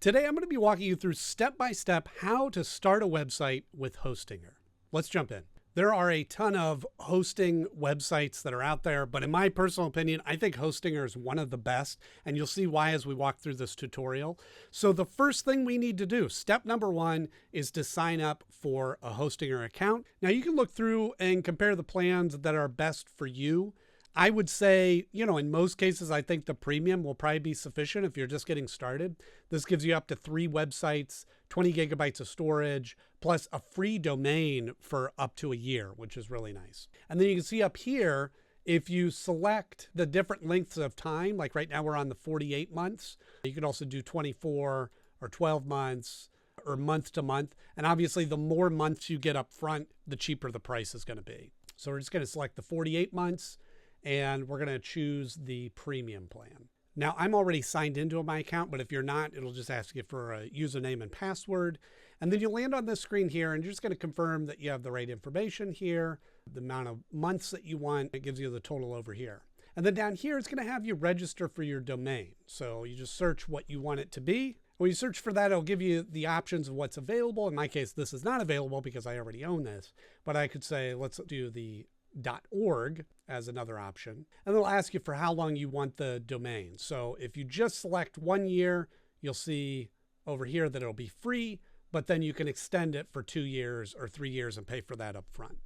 Today, I'm going to be walking you through step-by-step how to start a website with Hostinger. Let's jump in. There are a ton of hosting websites that are out there, but in my personal opinion, I think Hostinger is one of the best, and you'll see why as we walk through this tutorial. So the first thing we need to do, step number one, is to sign up for a Hostinger account. Now you can look through and compare the plans that are best for you. I would say, in most cases, I think the premium will probably be sufficient if you're just getting started. This gives you up to 3 websites, 20 gigabytes of storage, plus a free domain for up to a year, which is really nice. And then you can see up here, if you select the different lengths of time, like right now we're on the 48 months, you can also do 24 or 12 months or month to month. And obviously the more months you get up front, the cheaper the price is going to be. So we're just going to select the 48 months. And we're going to choose the premium plan. Now, I'm already signed into my account, but if you're not, it'll just ask you for a username and password. And then you'll land on this screen here, and you're just going to confirm that you have the right information here, the amount of months that you want. It gives you the total over here. And then down here, it's going to have you register for your domain. So you just search what you want it to be. When you search for that, it'll give you the options of what's available. In my case, this is not available because I already own this. But I could say, let's do the .org as another option, and they'll ask you for how long you want the domain. So if you just select 1 year, you'll see over here that it'll be free, but then you can extend it for 2 years or 3 years and pay for that up front.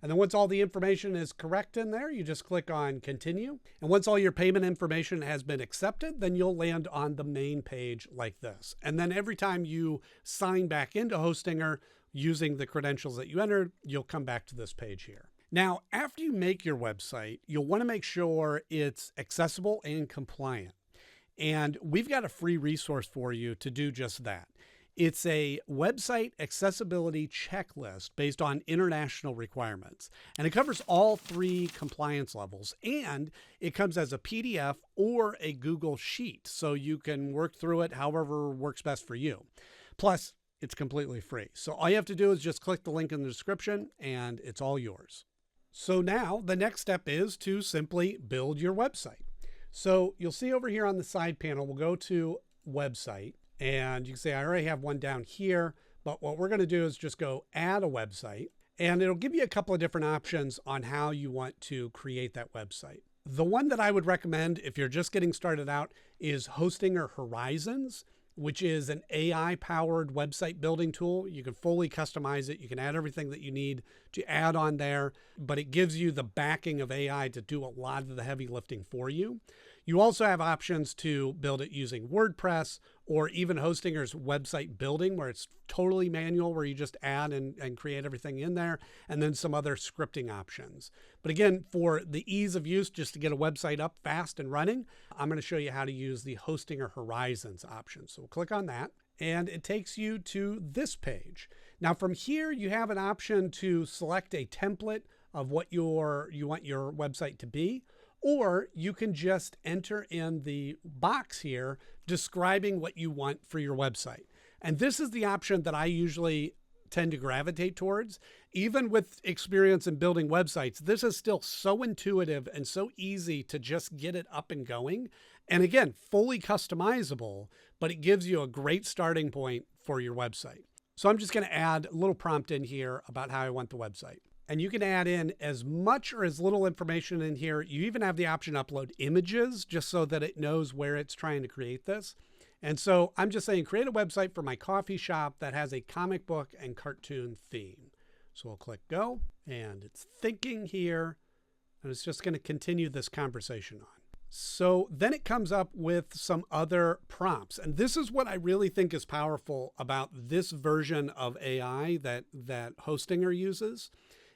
And then once all the information is correct in there, you just click on continue. And once all your payment information has been accepted, then you'll land on the main page like this. And then every time you sign back into Hostinger using the credentials that you entered, you'll come back to this page here. Now, after you make your website, you'll want to make sure it's accessible and compliant. And we've got a free resource for you to do just that. It's a website accessibility checklist based on international requirements. And it covers all 3 compliance levels. And it comes as a PDF or a Google Sheet, so you can work through it however works best for you. Plus, it's completely free. So all you have to do is just click the link in the description and it's all yours. So now the next step is to simply build your website. So you'll see over here on the side panel, we'll go to website, and you can say, I already have one down here, but what we're going to do is just go add a website, and it'll give you a couple of different options on how you want to create that website. The one that I would recommend if you're just getting started out is Hostinger Horizons, which is an AI-powered website building tool. You can fully customize it. You can add everything that you need to add on there, but it gives you the backing of AI to do a lot of the heavy lifting for you. You also have options to build it using WordPress or even Hostinger's website building, where it's totally manual, where you just add and create everything in there, and then some other scripting options. But again, for the ease of use, just to get a website up fast and running, I'm going to show you how to use the Hostinger Horizons option. So we'll click on that, and it takes you to this page. Now from here, you have an option to select a template of what you want your website to be, or you can just enter in the box here describing what you want for your website. And this is the option that I usually tend to gravitate towards. Even with experience in building websites, this is still so intuitive and so easy to just get it up and going. And again, fully customizable, but it gives you a great starting point for your website. So I'm just going to add a little prompt in here about how I want the website. And you can add in as much or as little information in here. You even have the option to upload images just so that it knows where it's trying to create this. And so I'm just saying, create a website for my coffee shop that has a comic book and cartoon theme. So we'll click go, and it's thinking here, and it's just going to continue this conversation on. So then it comes up with some other prompts. And this is what I really think is powerful about this version of AI that Hostinger uses.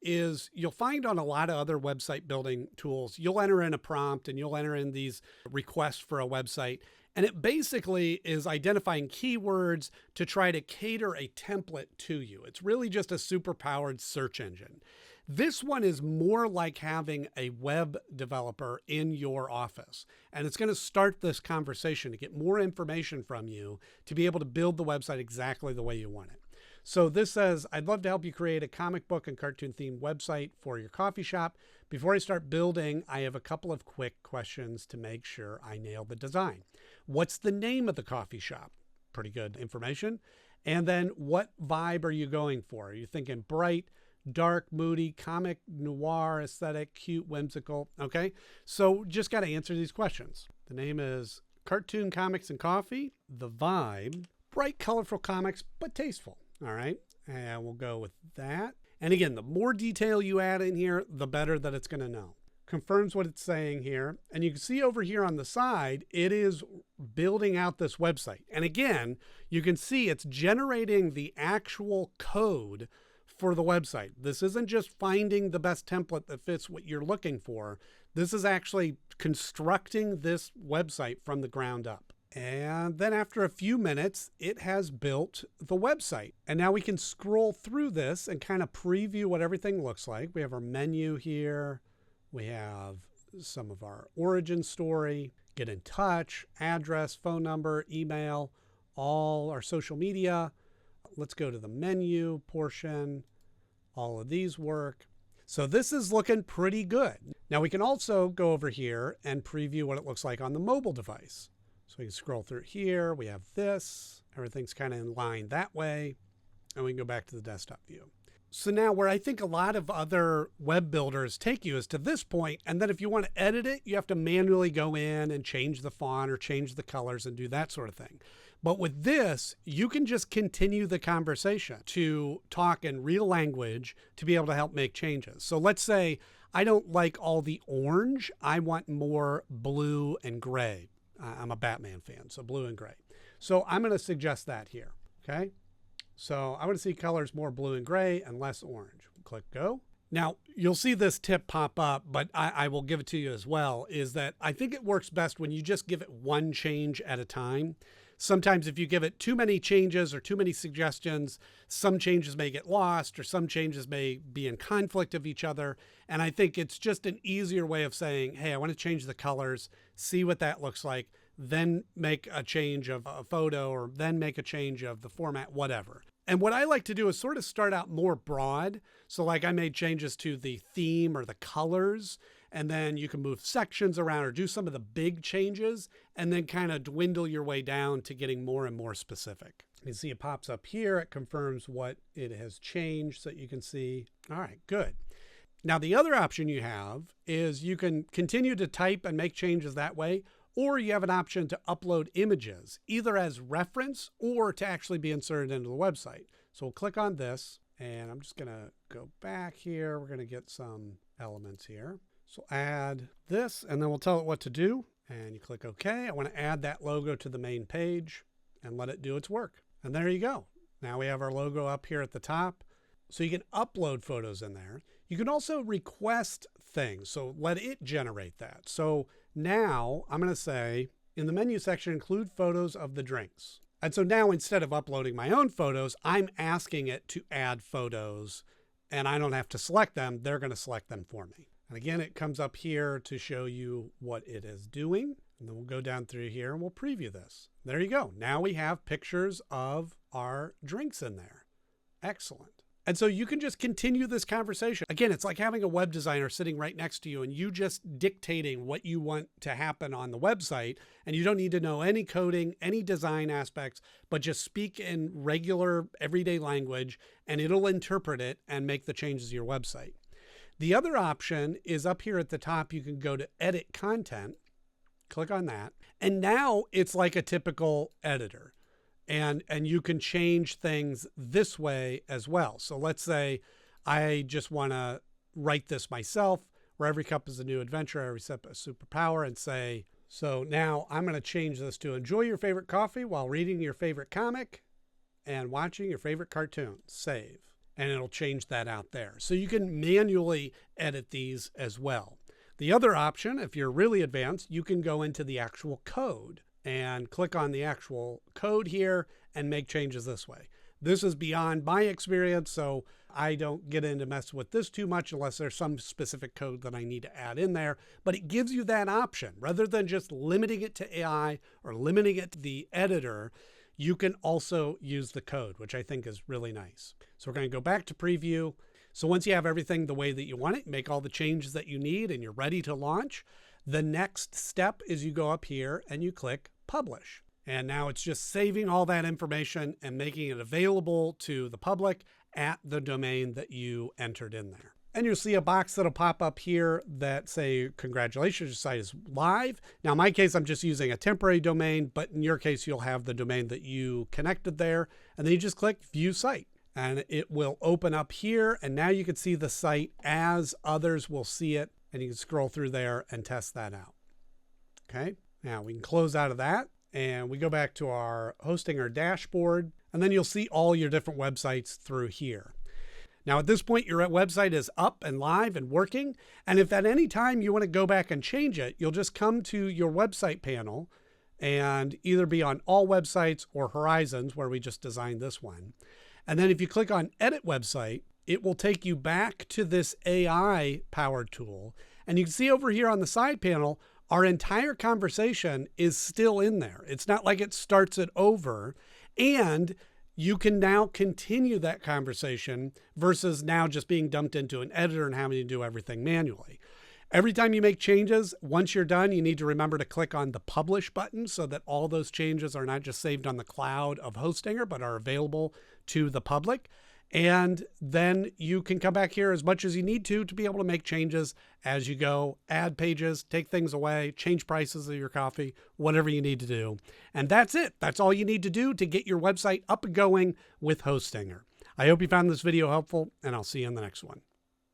Is you'll find on a lot of other website building tools, you'll enter in a prompt and you'll enter in these requests for a website. And it basically is identifying keywords to try to cater a template to you. It's really just a super powered search engine. This one is more like having a web developer in your office. And it's going to start this conversation to get more information from you to be able to build the website exactly the way you want it. So this says, I'd love to help you create a comic book and cartoon themed website for your coffee shop. Before I start building, I have a couple of quick questions to make sure I nail the design. What's the name of the coffee shop? pretty good information. And then what vibe are you going for? Are you thinking bright, dark, moody, comic, noir, aesthetic, cute, whimsical? Okay, so just got to answer these questions. The name is Cartoon Comics and Coffee. The vibe, bright, colorful comics, but tasteful. All right, and we'll go with that. And again, the more detail you add in here, the better that it's going to know. Confirms what it's saying here. And you can see over here on the side, it is building out this website. And again, you can see it's generating the actual code for the website. This isn't just finding the best template that fits what you're looking for. This is actually constructing this website from the ground up. And then after a few minutes, it has built the website. And now we can scroll through this and kind of preview what everything looks like. We have our menu here. We have some of our origin story, get in touch, address, phone number, email, all our social media. Let's go to the menu portion. All of these work. So this is looking pretty good. Now we can also go over here and preview what it looks like on the mobile device. So we can scroll through here. We have this. Everything's kind of in line that way. And we can go back to the desktop view. So now where I think a lot of other web builders take you is to this point, and then if you want to edit it, you have to manually go in and change the font or change the colors and do that sort of thing. But with this, you can just continue the conversation to talk in real language to be able to help make changes. So let's say I don't like all the orange. I want more blue and gray. I'm a Batman fan, so blue and gray. So I'm going to suggest that here, okay? So I want to see colors more blue and gray and less orange. Click go. Now you'll see this tip pop up, but I will give it to you as well, is that I think it works best when you just give it one change at a time. Sometimes if you give it too many changes or too many suggestions, some changes may get lost or some changes may be in conflict of each other. And I think it's just an easier way of saying, hey, I want to change the colors, see what that looks like, then make a change of a photo or then make a change of the format, whatever. And what I like to do is sort of start out more broad. So like I made changes to the theme or the colors, and then you can move sections around or do some of the big changes and then kind of dwindle your way down to getting more and more specific. You see it pops up here. It confirms what it has changed so you can see. All right, good. Now the other option you have is you can continue to type and make changes that way, or you have an option to upload images, either as reference or to actually be inserted into the website. So we'll click on this, and I'm just going to go back here. We're going to get some elements here. So add this, and then we'll tell it what to do. And you click OK. I want to add that logo to the main page and let it do its work. And there you go. Now we have our logo up here at the top. So you can upload photos in there. You can also request things. So let it generate that. So now I'm going to say in the menu section, include photos of the drinks. And so now instead of uploading my own photos, I'm asking it to add photos and I don't have to select them. They're going to select them for me. And again, it comes up here to show you what it is doing. And then we'll go down through here and we'll preview this. There you go. Now we have pictures of our drinks in there. Excellent. And so you can just continue this conversation. Again, it's like having a web designer sitting right next to you and you just dictating what you want to happen on the website. And you don't need to know any coding, any design aspects, but just speak in regular everyday language and it'll interpret it and make the changes to your website. The other option is up here at the top. You can go to edit content, click on that. And now it's like a typical editor. And you can change things this way as well. So let's say I just want to write this myself, where every cup is a new adventure, every sip a superpower, and say, so now I'm going to change this to enjoy your favorite coffee while reading your favorite comic and watching your favorite cartoon. Save. And it'll change that out there. So you can manually edit these as well. The other option, if you're really advanced, you can go into the actual code and click on the actual code here and make changes this way. This is beyond my experience, so I don't get into mess with this too much unless there's some specific code that I need to add in there. But it gives you that option. Rather than just limiting it to AI or limiting it to the editor, you can also use the code, which I think is really nice. So we're going to go back to preview. So once you have everything the way that you want it, make all the changes that you need, and you're ready to launch, the next step is you go up here and you click publish. And now it's just saving all that information and making it available to the public at the domain that you entered in there. And you'll see a box that'll pop up here that say, congratulations, your site is live. Now, in my case, I'm just using a temporary domain, but in your case, you'll have the domain that you connected there. And then you just click View Site. And it will open up here. And now you can see the site as others will see it. And you can scroll through there and test that out. Okay, now we can close out of that. And we go back to our Hostinger dashboard, and then you'll see all your different websites through here. Now, at this point, your website is up and live and working. And if at any time you want to go back and change it, you'll just come to your website panel and either be on all websites or Horizons, where we just designed this one. And then if you click on Edit Website, it will take you back to this AI powered tool. And you can see over here on the side panel, our entire conversation is still in there. It's not like it starts it over. And you can now continue that conversation versus now just being dumped into an editor and having to do everything manually. Every time you make changes, once you're done, you need to remember to click on the Publish button so that all those changes are not just saved on the cloud of Hostinger, but are available to the public. And then you can come back here as much as you need to be able to make changes as you go, add pages, take things away, change prices of your coffee, whatever you need to do. And that's it. That's all you need to do to get your website up and going with Hostinger. I hope you found this video helpful, and I'll see you in the next one.